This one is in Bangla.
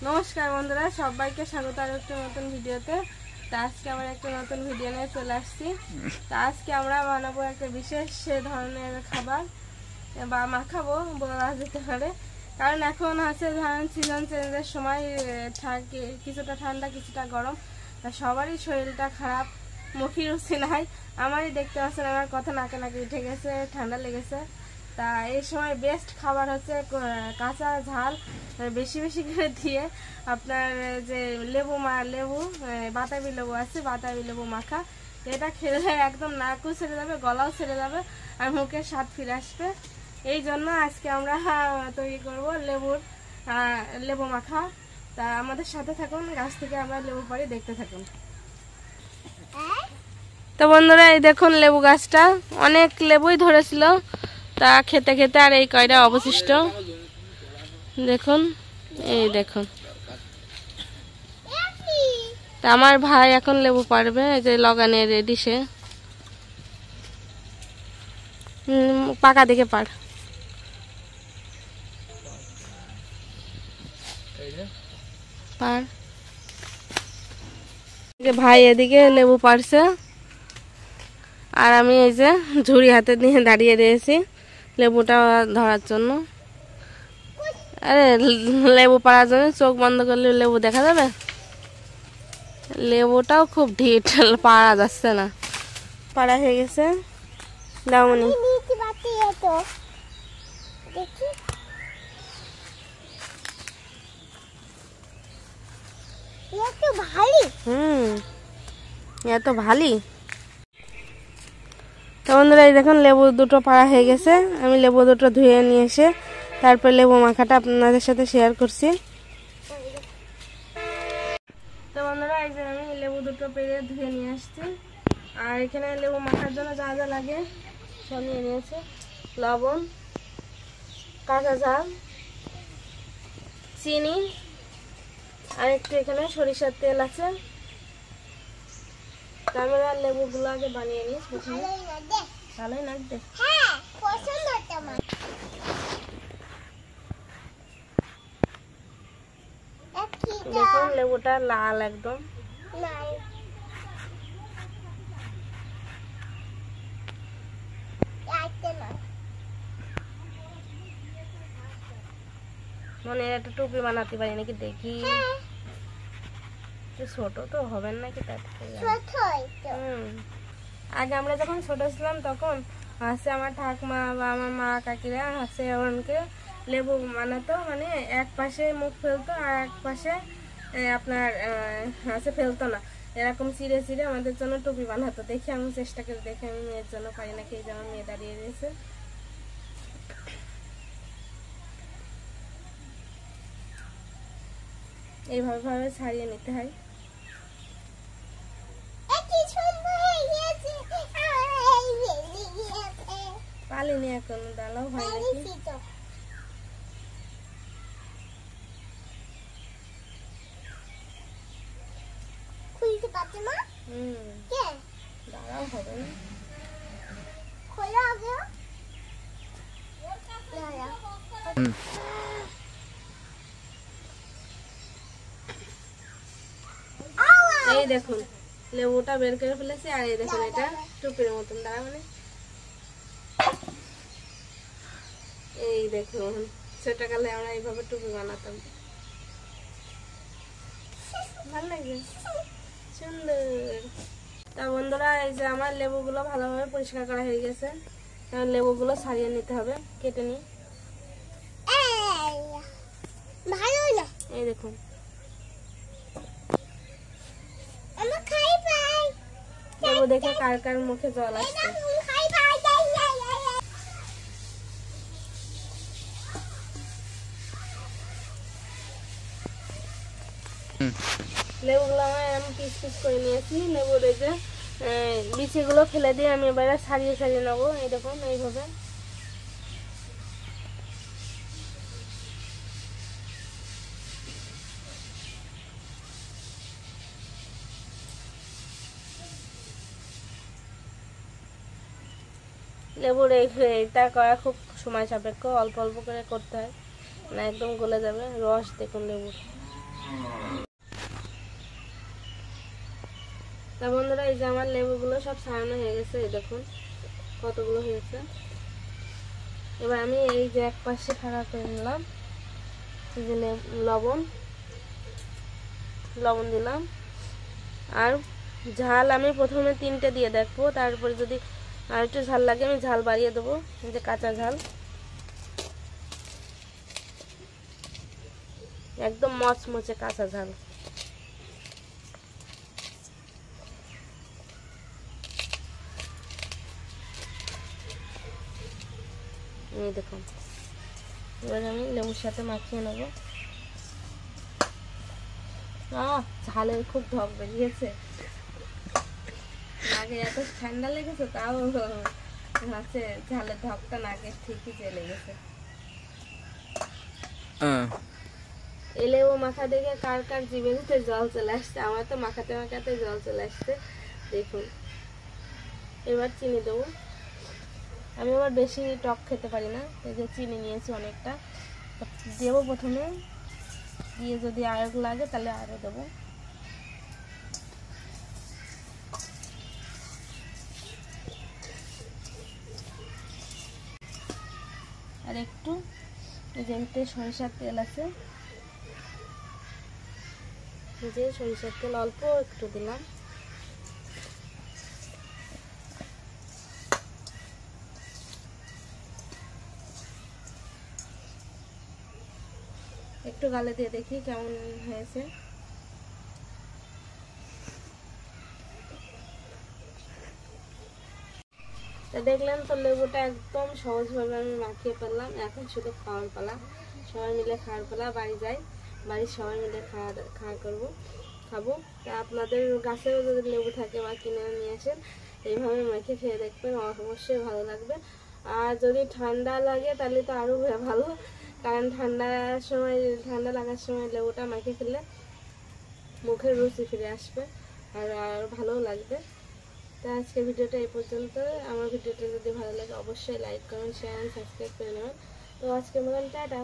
নমস্কার বন্ধুরা, সবাইকে স্বাগত আর একটা নতুন ভিডিওতে। তো আজকে আমরা একটা নতুন ভিডিও নিয়ে চলে আসছি। তো আজকে আমরা বানাবো একটা বিশেষ ধরনের খাবার বা মাখাবো বলা যেতে পারে, কারণ এখন আছে ধরেন সিজন চেঞ্জের সময়, থাকে কিছুটা ঠান্ডা কিছুটা গরম, তা সবারই শরীরটা খারাপ, মুখে রুচি নাই। আমারই দেখতে পাচ্ছেন আমার কথা নাকে নাকে উঠে গেছে, ঠান্ডা লেগেছে। তা এই সময় বেস্ট খাবার হচ্ছে কাঁচা ঝাল বেশি বেশি করে দিয়ে আপনার যে লেবু বাতাবি লেবু আছে, বাতাবি লেবু মাখা। এটা খেলে একদম নাকও ছেড়ে যাবে, গলাও ছেড়ে যাবে, আর মুখের স্বাদ ফিরে আসবে। এই জন্য আজকে আমরা তৈরি করব লেবু মাখা। তা আমাদের সাথে থাকুন, গাছ থেকে আমরা লেবু পাড়ি, দেখতে থাকুন। তো বন্ধুরা, এই দেখুন লেবু গাছটা অনেক লেবুই ধরেছিল, তা খেতে খেতে আর এই কয়টা অবশিষ্ট। দেখুন, এই দেখুন। তা আমার ভাই এখন লেবু পাড়বে, এই যে লগানে রেডি সে। পাকা দিকে পাড়। ভাই এদিকে লেবু পাড়ছে, আর আমি এই যে ঝুড়ি হাতে নিয়ে দাঁড়িয়ে রয়েছি লেবুটা ধরার জন্য। আরে লেবু পাড়ার জন্য চোখ বন্ধ করলে লেবু দেখা যাবে? লেবুটাও খুব ঢিট, পাড়া যাচ্ছে না। পাড়া হয়ে গেছে, দামনি। এত ভালি। তো বন্ধুরা, এই দেখুন লেবু দুটো পাড়া হয়ে গেছে। আমি লেবু দুটো ধুয়ে নিয়ে এসে তারপর লেবু মাখাটা আপনাদের সাথে শেয়ার করছি। তো বন্ধুরা, এই যে আমি লেবু দুটো পেরে ধুয়ে নিয়ে আসছি, আর এখানে লেবু মাখার জন্য যা যা লাগে সব নিয়ে নিয়েছে। লবণ, কাঁচা ঝাল, চিনি, আর একটু এখানে সরিষার তেল আছে। আমরা লেবুগুলো আগে বানিয়ে নিই। ভালোই লাগবে। দেখুন লেবুটা লাল একদম। মনে একটা টুপি বানাতে পারি নাকি দেখি। ছোট তো হবেন নাকি? আগে আমরা যখন ছোট ছিলাম তখন আমার ঠাকুমা বা আমার মা কাকিরা ওনাকে লেবু বানাতো, মানে এক পাশে মুখ ফেলতো আর এক পাশে আপনার ফেলতো না, এরকম চিড়ে চিড়ে আমাদের জন্য টুপি বানাতো। দেখি আমি চেষ্টা করে দেখি আমি মেয়ের জন্য পারি নাকি। এই যে আমার মেয়ে দাঁড়িয়ে রয়েছে। এইভাবে ছাড়িয়ে নিতে হয়। পালিনি এখন, ডালাও হয় নাকি। খুলতে পারছি না। দাঁড়াও, হবে না। খোলা আগে। এই দেখুন লেবুটা বের করে ফেলেছি, আর এই দেখুন এটা টুপির মতন দাঁড়া, মানে এই দেখুন ছোটকালে আমরা এইভাবে টুপি বানাতাম। ভালো লাগে, সুন্দর। তা বন্ধুরা, এই যে আমার লেবুগুলো ভালোভাবে পরিষ্কার করা হয়ে গেছে। লেবুগুলো ছাড়িয়ে নিতে হবে, কেটে নিই। এই দেখুন লেবু দেখে কার কার মুখে জল আসছে। লেবুগুলো আমি পিস পিস করে নিয়েছি। লেবুর এই যে বিচিগুলো ফেলে দিয়ে আমি এবারে ছাড়িয়ে ছাড়িয়ে নেবো। এই দেখুন এইভাবে। লেবুর এটা করা খুব সময় সাপেক্ষ, অল্প অল্প করে করতে হয়, না একদম গলে যাবে। রস দেখুন লেবুর, তা বন্ধুরা, এই যে আমার লেবুগুলো সব ছাড়ানো হয়ে গেছে, এই দেখুন কতগুলো হয়েছে। এবার আমি এই যে এক পাশে ফাঁকা করে নিলাম, এই যে লবণ দিলাম। আর ঝাল আমি প্রথমে 3টে দিয়ে দেখবো, তারপরে যদি আর একটু ঝাল লাগে আমি ঝাল বাড়িয়ে দেবো। এই যে কাঁচা ঝাল, একদম মচমচে কাঁচা ঝাল। এই দেখুন, এবার আমি লেবুর সাথে মাখিয়ে নেব। ঝালের খুব ঢক বেরিয়েছে, নাকে এত ঠান্ডা লেগেছে, তাও হচ্ছে ঝালের ঢকটা নাকে ঠিকই চলে গেছে। এই লেবু মাখা দেখে কার কার জিভে জল চলে আসছে, আমার তো মাখাতে মাখাতে জল চলে আসছে। দেখুন, এবার চিনি দেবো। আমি আবার বেশি টক খেতে পারি না, এই যে চিনি নিয়েছি অনেকটা, দেবো প্রথমে, দিয়ে যদি আরও লাগে তাহলে আরও দেবো। আর একটু যেহেতু সরিষার তেল আছে, যে সরিষার তেল অল্প একটু দিলাম। একটু গালে দিয়ে দেখি কেমন হয়েছে। তা দেখলেন তো, লেবুটা একদম সহজভাবে আমি মাখিয়ে ফেললাম। এখন শুধু খাওয়ার পালা, সবাই মিলে খাওয়ার পালা। বাড়ি যাই, বাড়ির সবাই মিলে খাবো। তা আপনাদের গাছেও যদি লেবু থাকে বা কিনে নিয়ে আসেন, এইভাবে মেখে খেয়ে দেখবেন, অবশ্যই ভালো লাগবে। আর যদি ঠান্ডা লাগে তাহলে তো আরও ভালো, কারণ ঠান্ডা লাগার সময় লেবুটা মেখে খেলে মুখের রুচি ফিরে আসবে, আর ভালোও লাগবে। তো আজকে ভিডিওটা এই পর্যন্ত। আমার ভিডিওটা যদি ভালো লাগে অবশ্যই লাইক, কমেন্ট, শেয়ার, সাবস্ক্রাইব করে নেবেন। তো আজকে মতন টাটা।